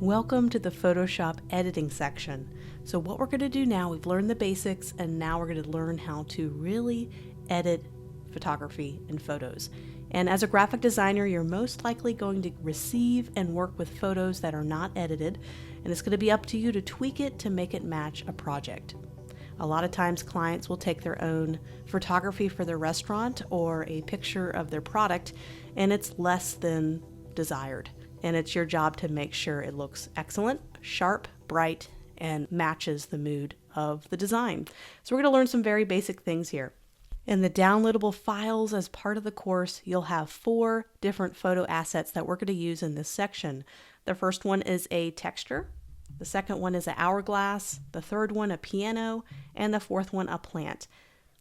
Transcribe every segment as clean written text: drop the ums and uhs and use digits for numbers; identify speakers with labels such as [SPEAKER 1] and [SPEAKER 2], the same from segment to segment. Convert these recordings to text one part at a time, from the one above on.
[SPEAKER 1] Welcome to the Photoshop editing section. So what we're going to do now, we've learned the basics, and now we're going to learn how to really edit photography and photos. And as a graphic designer, you're most likely going to receive and work with photos that are not edited, and it's going to be up to you to tweak it to make it match a project. A lot of times clients will take their own photography for their restaurant or a picture of their product, and it's less than desired. And it's your job to make sure it looks excellent, sharp, bright, and matches the mood of the design. So we're going to learn some very basic things here. In the downloadable files as part of the course, you'll have 4 different photo assets that we're going to use in this section. The first one is a texture. The second one is an hourglass. The third one, a piano. And the fourth one, a plant.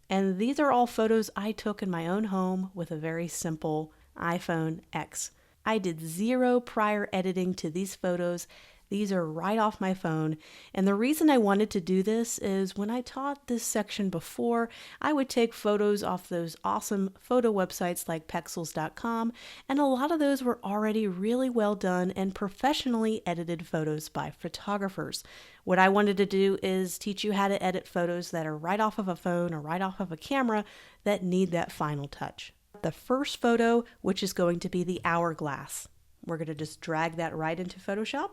[SPEAKER 1] And these are all photos I took in my own home with a very simple iPhone X. I did 0 prior editing to these photos. These are right off my phone. And the reason I wanted to do this is when I taught this section before, I would take photos off those awesome photo websites like pexels.com, and a lot of those were already really well done and professionally edited photos by photographers. What I wanted to do is teach you how to edit photos that are right off of a phone or right off of a camera that need that final touch. The first photo, which is going to be the hourglass. We're going to just drag that right into Photoshop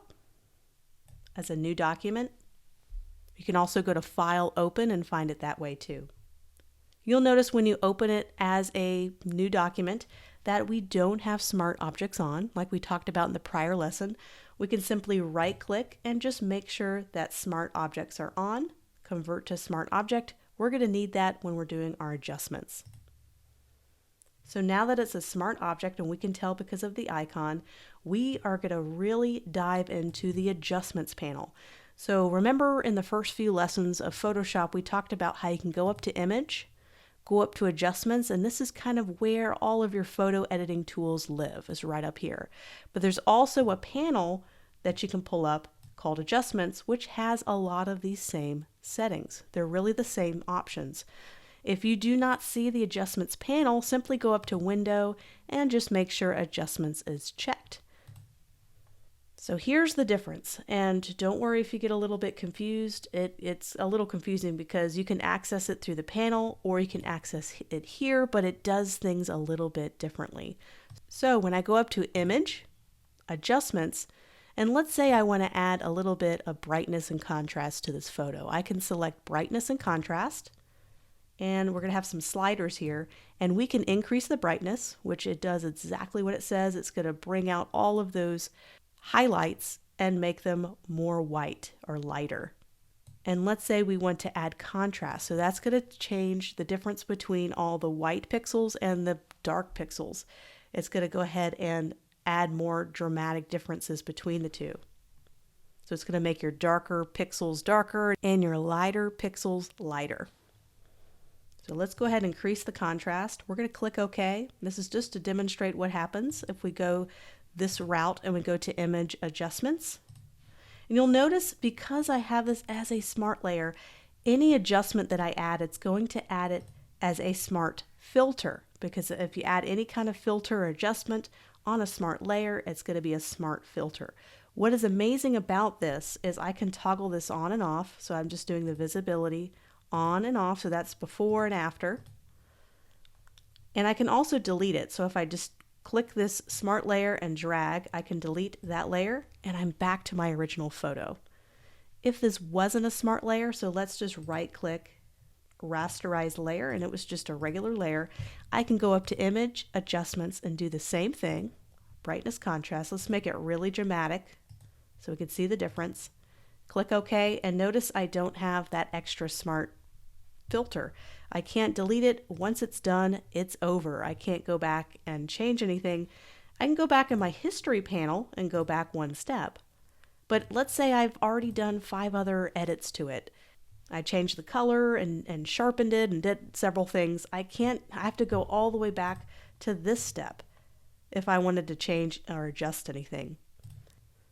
[SPEAKER 1] as a new document. You can also go to File, Open, and find it that way too. You'll notice when you open it as a new document that we don't have smart objects on, like we talked about in the prior lesson. We can simply right-click and just make sure that smart objects are on, convert to smart object. We're going to need that when we're doing our adjustments. So now that it's a smart object, and we can tell because of the icon, we are going to really dive into the adjustments panel. So remember in the first few lessons of Photoshop, we talked about how you can go up to image, go up to adjustments, and this is kind of where all of your photo editing tools live, is right up here. But there's also a panel that you can pull up called adjustments, which has a lot of these same settings. They're really the same options. If you do not see the adjustments panel, simply go up to Window and just make sure adjustments is checked. So here's the difference, and don't worry if you get a little bit confused. It's a little confusing because you can access it through the panel or you can access it here, but it does things a little bit differently. So when I go up to Image, Adjustments, and let's say I want to add a little bit of brightness and contrast to this photo, I can select Brightness and Contrast. And we're going to have some sliders here, and we can increase the brightness, which it does exactly what it says. It's going to bring out all of those highlights and make them more white or lighter. And let's say we want to add contrast. So that's going to change the difference between all the white pixels and the dark pixels. It's going to go ahead and add more dramatic differences between the two. So it's going to make your darker pixels darker and your lighter pixels lighter. So let's go ahead and increase the contrast. We're going to click OK. This is just to demonstrate what happens if we go this route and we go to Image Adjustments. And you'll notice because I have this as a smart layer, any adjustment that I add, it's going to add it as a smart filter, because if you add any kind of filter or adjustment on a smart layer, it's going to be a smart filter. What is amazing about this is I can toggle this on and off. So I'm just doing the visibility on and off, so that's before and after. And I can also delete it. So if I just click this smart layer and drag, I can delete that layer and I'm back to my original photo. If this wasn't a smart layer, so let's just right click, rasterize layer, and it was just a regular layer, I can go up to Image, Adjustments, and do the same thing. Brightness, contrast. Let's make it really dramatic so we can see the difference. Click OK, and notice I don't have that extra smart filter. I can't delete it. Once it's done, it's over. I can't go back and change anything. I can go back in my history panel and go back one step. But let's say I've already done 5 other edits to it. I changed the color and sharpened it and did several things. I have to go all the way back to this step if I wanted to change or adjust anything.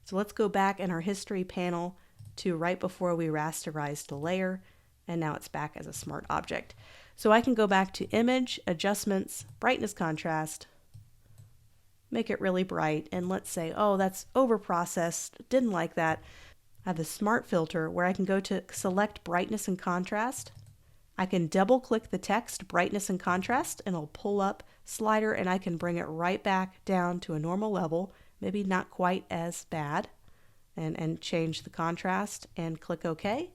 [SPEAKER 1] So let's go back in our history panel to right before we rasterized the layer, and now it's back as a smart object. So I can go back to Image, Adjustments, Brightness, Contrast, make it really bright, and let's say, oh, that's over processed, didn't like that. I have the smart filter where I can go to select brightness and contrast. I can double click the text brightness and contrast and it'll pull up slider and I can bring it right back down to a normal level, maybe not quite as bad, and change the contrast and click OK.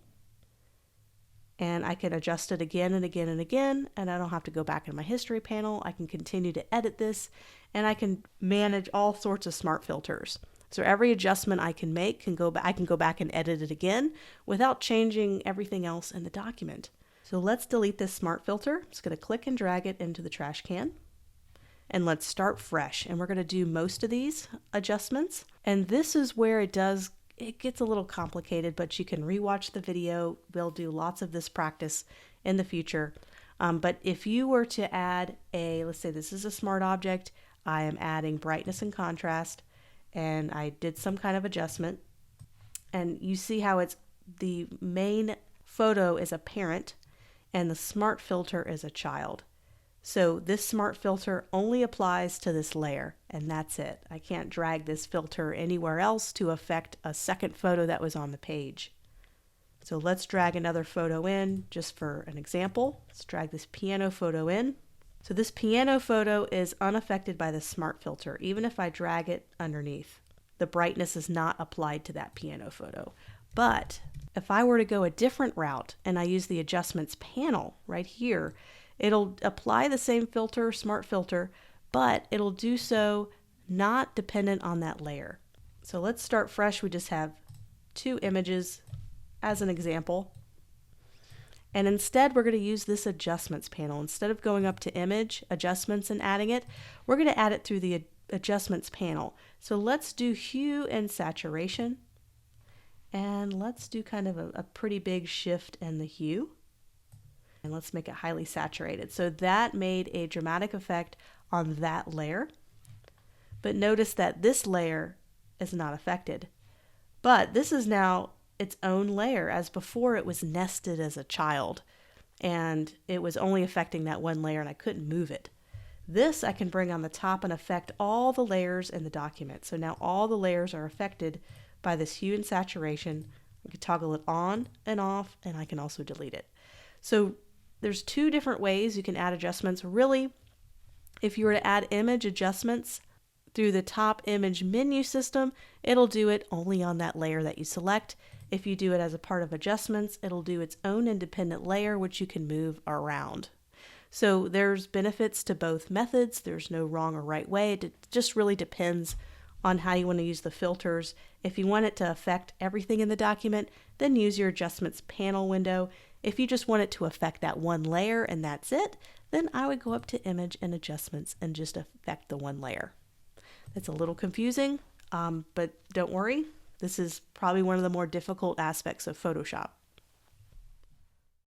[SPEAKER 1] And I can adjust it again and again and again, and I don't have to go back in my history panel. I can continue to edit this, and I can manage all sorts of smart filters. So every adjustment I can make I can go back and edit it again without changing everything else in the document. So let's delete this smart filter. I'm just going to click and drag it into the trash can. And let's start fresh. And we're going to do most of these adjustments. And this is where it gets a little complicated, but you can rewatch the video. We'll do lots of this practice in the future. But if you were to add let's say this is a smart object, I am adding brightness and contrast, and I did some kind of adjustment. And you see how the main photo is a parent, and the smart filter is a child. So this smart filter only applies to this layer, and that's it. I can't drag this filter anywhere else to affect a second photo that was on the page. So let's drag another photo in just for an example. Let's drag this piano photo in. So this piano photo is unaffected by the smart filter, even if I drag it underneath. The brightness is not applied to that piano photo. But if I were to go a different route and I use the adjustments panel right here, it'll apply the same filter, smart filter, but it'll do so not dependent on that layer. So let's start fresh. We just have 2 images as an example. And instead, we're going to use this adjustments panel. Instead of going up to image, adjustments, and adding it, we're going to add it through the adjustments panel. So let's do hue and saturation. And let's do kind of a pretty big shift in the hue. And let's make it highly saturated. So that made a dramatic effect on that layer. But notice that this layer is not affected. But this is now its own layer, as before it was nested as a child. And it was only affecting that one layer and I couldn't move it. This I can bring on the top and affect all the layers in the document. So now all the layers are affected by this hue and saturation. I can toggle it on and off, and I can also delete it. So there's 2 different ways you can add adjustments. Really, if you were to add image adjustments through the top image menu system, it'll do it only on that layer that you select. If you do it as a part of adjustments, it'll do its own independent layer, which you can move around. So there's benefits to both methods. There's no wrong or right way. It just really depends on how you want to use the filters. If you want it to affect everything in the document, then use your adjustments panel window. If you just want it to affect that one layer and that's it, then I would go up to image and adjustments and just affect the one layer. It's a little confusing, but don't worry. This is probably one of the more difficult aspects of Photoshop.